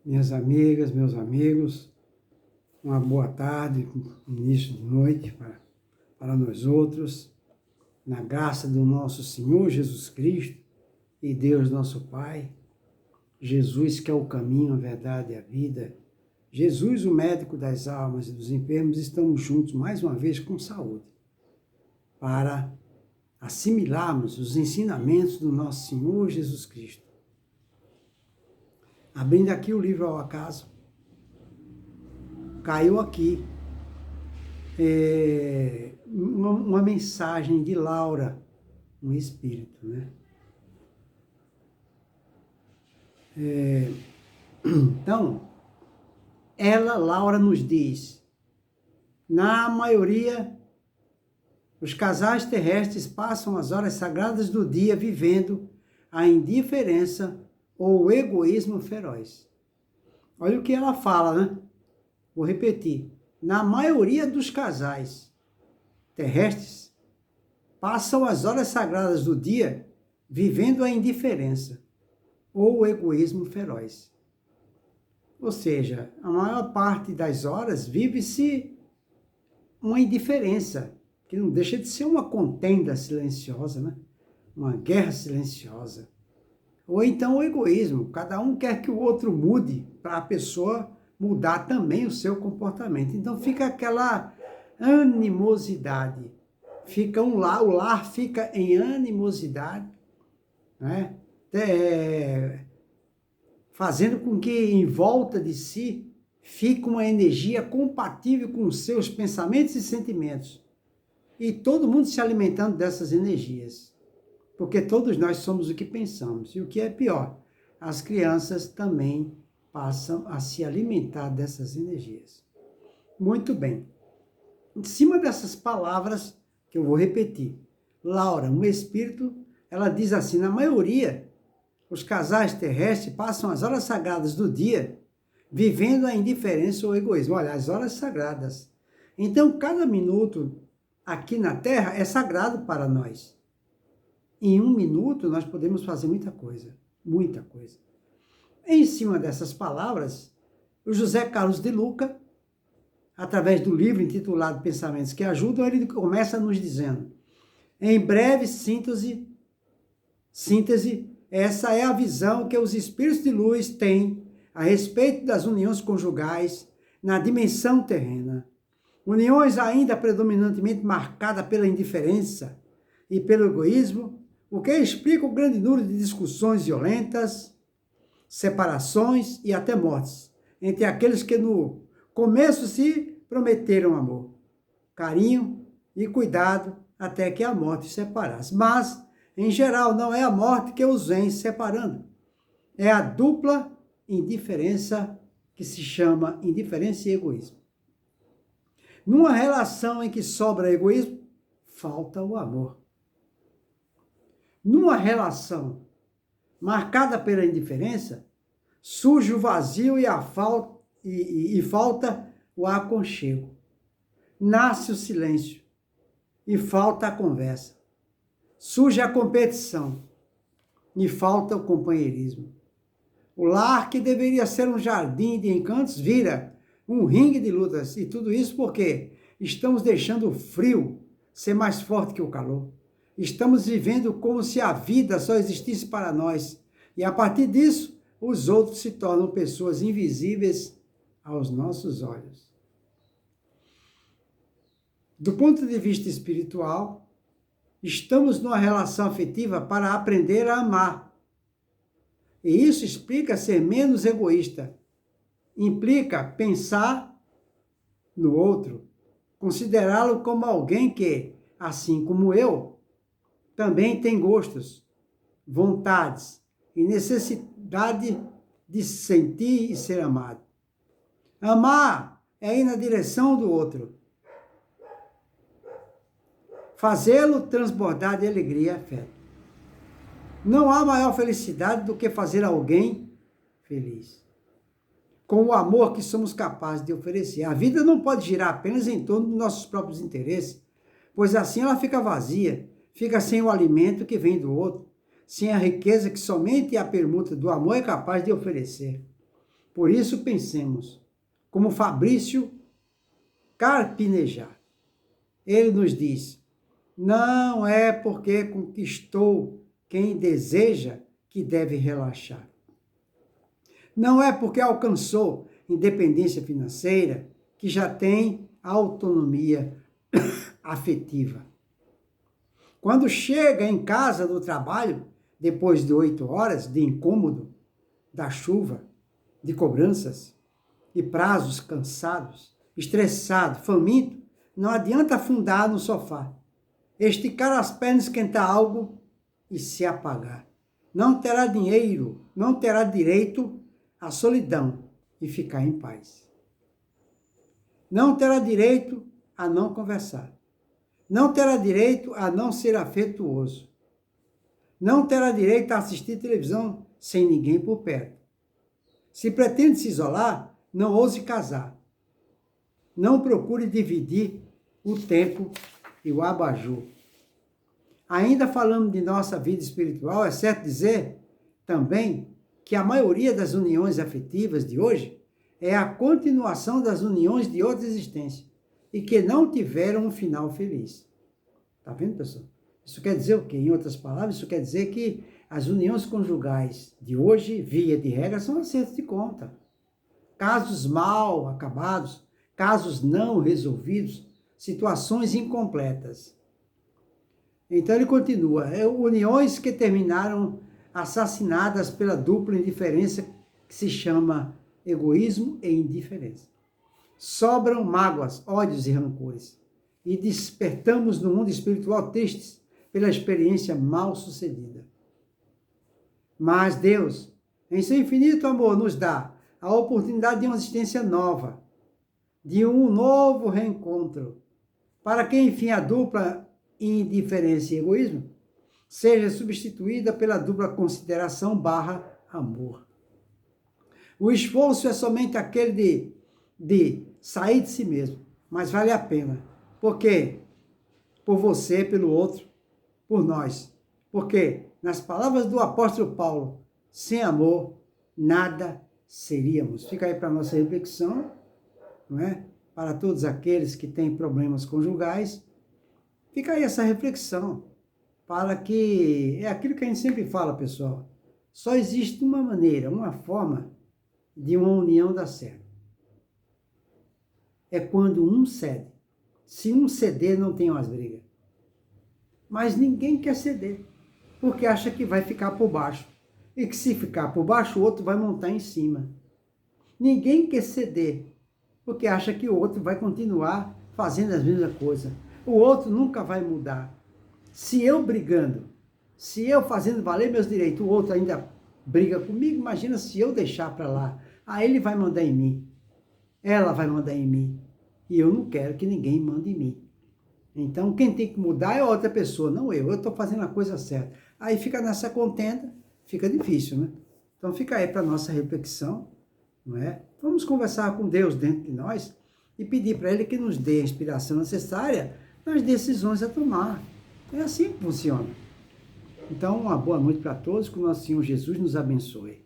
Minhas amigas, meus amigos, uma boa tarde, início de noite para nós outros, na graça do nosso Senhor Jesus Cristo e Deus nosso Pai, Jesus que é o caminho, a verdade e a vida, Jesus o médico das almas e dos enfermos, estamos juntos mais uma vez com saúde, para assimilarmos os ensinamentos do nosso Senhor Jesus Cristo. Abrindo aqui o livro ao acaso, caiu aqui uma mensagem de Laura, um espírito, né? Então, Laura nos diz, na maioria, os casais terrestres passam as horas sagradas do dia vivendo a indiferença ou o egoísmo feroz. Olha o que ela fala, né? Vou repetir. Na maioria dos casais terrestres, passam as horas sagradas do dia vivendo a indiferença ou o egoísmo feroz. Ou seja, a maior parte das horas vive-se uma indiferença, que não deixa de ser uma contenda silenciosa, né? Uma guerra silenciosa. Ou então o egoísmo, cada um quer que o outro mude para a pessoa mudar também o seu comportamento. Então fica aquela animosidade, o lar fica em animosidade, né? Fazendo com que em volta de si fique uma energia compatível com os seus pensamentos e sentimentos. E todo mundo se alimentando dessas energias. Porque todos nós somos o que pensamos. E o que é pior, as crianças também passam a se alimentar dessas energias. Muito bem. Em cima dessas palavras, que eu vou repetir, Laura, um espírito, ela diz assim, na maioria, os casais terrestres passam as horas sagradas do dia vivendo a indiferença ou o egoísmo. Olha, as horas sagradas. Então, cada minuto aqui na Terra é sagrado para nós. Em um minuto, nós podemos fazer muita coisa, muita coisa. Em cima dessas palavras, o José Carlos de Luca, através do livro intitulado Pensamentos que Ajudam, ele começa nos dizendo, em breve síntese, essa é a visão que os espíritos de luz têm a respeito das uniões conjugais na dimensão terrena. Uniões ainda predominantemente marcadas pela indiferença e pelo egoísmo, o que explica o grande número de discussões violentas, separações e até mortes entre aqueles que no começo se prometeram amor, carinho e cuidado até que a morte separasse. Mas, em geral, não é a morte que os vem separando. É a dupla indiferença que se chama indiferença e egoísmo. Numa relação em que sobra egoísmo, falta o amor. Numa relação marcada pela indiferença, surge o vazio e falta o aconchego. Nasce o silêncio e falta a conversa. Surge a competição e falta o companheirismo. O lar, que deveria ser um jardim de encantos, vira um ringue de lutas. E tudo isso porque estamos deixando o frio ser mais forte que o calor. Estamos vivendo como se a vida só existisse para nós. E a partir disso, os outros se tornam pessoas invisíveis aos nossos olhos. Do ponto de vista espiritual, estamos numa relação afetiva para aprender a amar. E isso explica ser menos egoísta. Implica pensar no outro, considerá-lo como alguém que, assim como eu, também tem gostos, vontades e necessidade de sentir e ser amado. Amar é ir na direção do outro. Fazê-lo transbordar de alegria e afeto. Não há maior felicidade do que fazer alguém feliz. Com o amor que somos capazes de oferecer. A vida não pode girar apenas em torno dos nossos próprios interesses, pois assim ela fica vazia, fica sem o alimento que vem do outro, sem a riqueza que somente a permuta do amor é capaz de oferecer. Por isso pensemos, como Fabrício Carpinejar. Ele nos diz, não é porque conquistou quem deseja que deve relaxar. Não é porque alcançou independência financeira que já tem autonomia afetiva. Quando chega em casa do trabalho, depois de 8 horas de incômodo, da chuva, de cobranças e prazos cansados, estressado, faminto, não adianta afundar no sofá, esticar as pernas, esquentar algo e se apagar. Não terá dinheiro, não terá direito à solidão e ficar em paz. Não terá direito a não conversar. Não terá direito a não ser afetuoso. Não terá direito a assistir televisão sem ninguém por perto. Se pretende se isolar, não ouse casar. Não procure dividir o tempo e o abajur. Ainda falando de nossa vida espiritual, é certo dizer também que a maioria das uniões afetivas de hoje é a continuação das uniões de outra existência e que não tiveram um final feliz. Tá vendo, pessoal? Isso quer dizer o quê? Em outras palavras, isso quer dizer que as uniões conjugais de hoje, via de regra, são acertos de conta. Casos mal acabados, casos não resolvidos, situações incompletas. Então ele continua, uniões que terminaram assassinadas pela dupla indiferença que se chama egoísmo e indiferença. Sobram mágoas, ódios e rancores. E despertamos no mundo espiritual tristes pela experiência mal sucedida. Mas Deus, em seu infinito amor, nos dá a oportunidade de uma existência nova, de um novo reencontro, para que, enfim, a dupla indiferença e egoísmo seja substituída pela dupla consideração / amor. O esforço é somente aquele de sair de si mesmo, mas vale a pena. Por quê? Por você, pelo outro, por nós. Porque, nas palavras do apóstolo Paulo, sem amor, nada seríamos. Fica aí para a nossa reflexão, não é? Para todos aqueles que têm problemas conjugais, fica aí essa reflexão, para que, é aquilo que a gente sempre fala, pessoal, só existe uma maneira, uma forma de uma união dar certo. É quando um cede. Se um ceder, não tem mais briga. Mas ninguém quer ceder, porque acha que vai ficar por baixo. E que se ficar por baixo, o outro vai montar em cima. Ninguém quer ceder, porque acha que o outro vai continuar fazendo as mesmas coisas. O outro nunca vai mudar. Se eu brigando, se eu fazendo valer meus direitos, o outro ainda briga comigo, imagina se eu deixar para lá. Aí ele vai mandar em mim. Ela vai mandar em mim. E eu não quero que ninguém mande em mim. Então, quem tem que mudar é outra pessoa, não eu. Eu estou fazendo a coisa certa. Aí fica nessa contenda, fica difícil, né? Então, fica aí para a nossa reflexão, não é? Vamos conversar com Deus dentro de nós e pedir para Ele que nos dê a inspiração necessária nas decisões a tomar. É assim que funciona. Então, uma boa noite para todos, que o nosso Senhor Jesus nos abençoe.